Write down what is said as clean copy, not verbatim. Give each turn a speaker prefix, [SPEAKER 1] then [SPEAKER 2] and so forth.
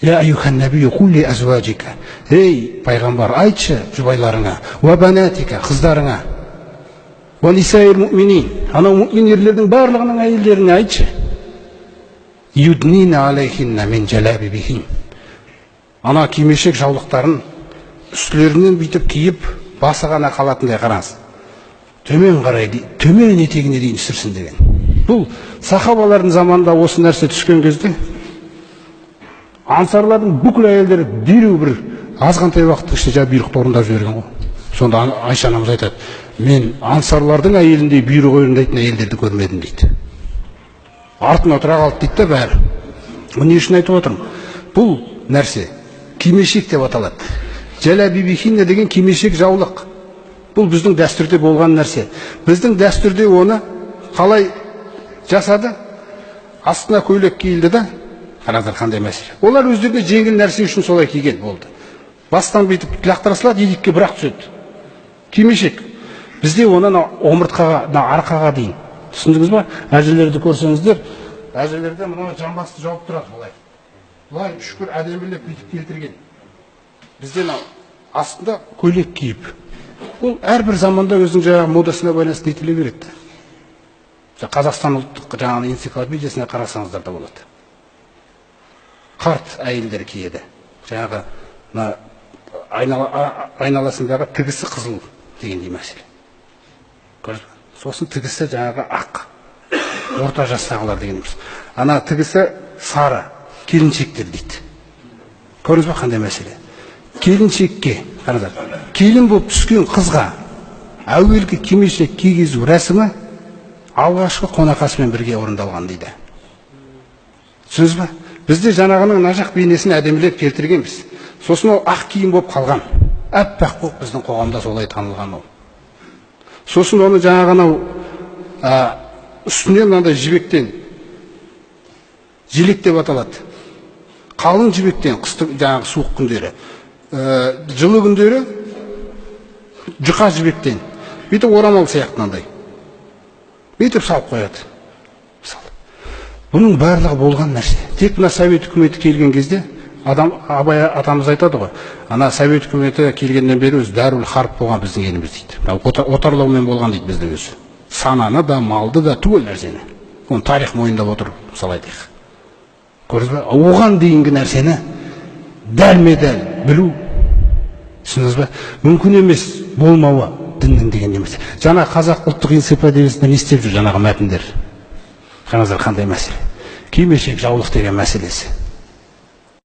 [SPEAKER 1] Я аюхан набию кулли азваджика. Ей, пайғамбар, айтшы жұбайларыңа, ва банатика, қыздарыңа, ва нисаил муъминин, анау муъмин ерлердің барлығының әйелдеріне айтшы. Юднина алейхинна мин жалабибихин. Ана кимешек жаулықтарын үстілерінен бүйтіп киіп, басы ғана қалатындай қараңыз. Төмен қарай, төмен етегіне дейін сүрсін деген. Бұл сахабалардың заманында осы нәрсе түскен кезде ансарлардың бүкіл әйелдері дереу бір азғантай уақыттың ішінде жаңа бұйрықты орындап жіберген ғой. Сонда Айша анамыз айтады, мен ансарлардың әйеліндей бұйрық орындайтын әйелдерді көрмедім дейді. Артына отыра қалды дейді да бәрі. Не үшін айтып отырмын? Бұл нәрсе кимешек деп аталады. Жалабибихинна деген кимешек жаулық. Бұл біздің дәстүрде болған нәрсе. Біздің дәстүрде оны қалай жасады? Астына көйлек киілді да, қараңыздар қандай мәселе. Олар өздеріне жеңіл нәрсе үшін солай киген болды. Бастан бүйтіп лақтыра салады, етекке бірақ түседі. Кимешек. Бізде оны омыртқаға, арқаға дейін. Түсіндіңіз ба? Әжелерді көрсеңіздер, әжелерде мына жамбасты жауып тұрады былай. Былай шүкір әдемілеп бүйтіп келтірген. Бізде астында көйлек киіп. Ол әрбір заманда өзінің жаңағы модасына байланысты нетіле береді. Қазақстан ұлттық жаңағы энциклопедиясына қарасаңыздар да болады. Қарт әйелдер киеді. Жаңағы айналасындағы тігісі қызыл дегендей мәселе. Сосын тігісі жаңағы ақ. Орта жастағылар дегеніміз. Ана тігісі сары. Келіншектер дейді. Көрдіңіз бе қандай мәселе? Келіншекке, қараңыздар, келін болып түскен қызға әуелгі кимешек кигізу рәсімі алғашқы қонақасымен бірге орындалған дейді. Түсіндіңіз бе? Бізде жаңағының нажақ бейнесін әдемілеп келтіргенбіз. Сосын ол ақ киім болып қалған. Әппақ болып біздің қоғамда солай танылған ол. Сосын оны жаңағынау үстіне мынандай жібектен желек деп аталады. Қалың жібектен жаңағы суық күндері, жылы күндері жұқа жібектен. Бүйтіп орамал сияқтынандай. Бүйтіп салып қояды. Бұның барлығы болған нәрсе. Тек мына Совет үкіметі келген кезде Абай атамыз айтады ғой, ана Совет үкіметі келгеннен бері өзі дәрул харп болған біздің еліміз дейді. Отарлаумен болған дейді біздің өзі. Сананы да, малды да, түгел нәрсені. Оны тарих мойындап отыр, мысалы айтайық. Көрдіңіз бе? Оған дейінгі нәрсені дәлме-дәл білу, түсіндіңіз бе? Мүмкін емес болмауы діннің деген емес. Жаңа қазақ ұлттық энциклопедиясында не істеп жүр жаңағы мәтіндер? Қараңыздар қандай мәселе? Кимешек жаулық деген мәселесі.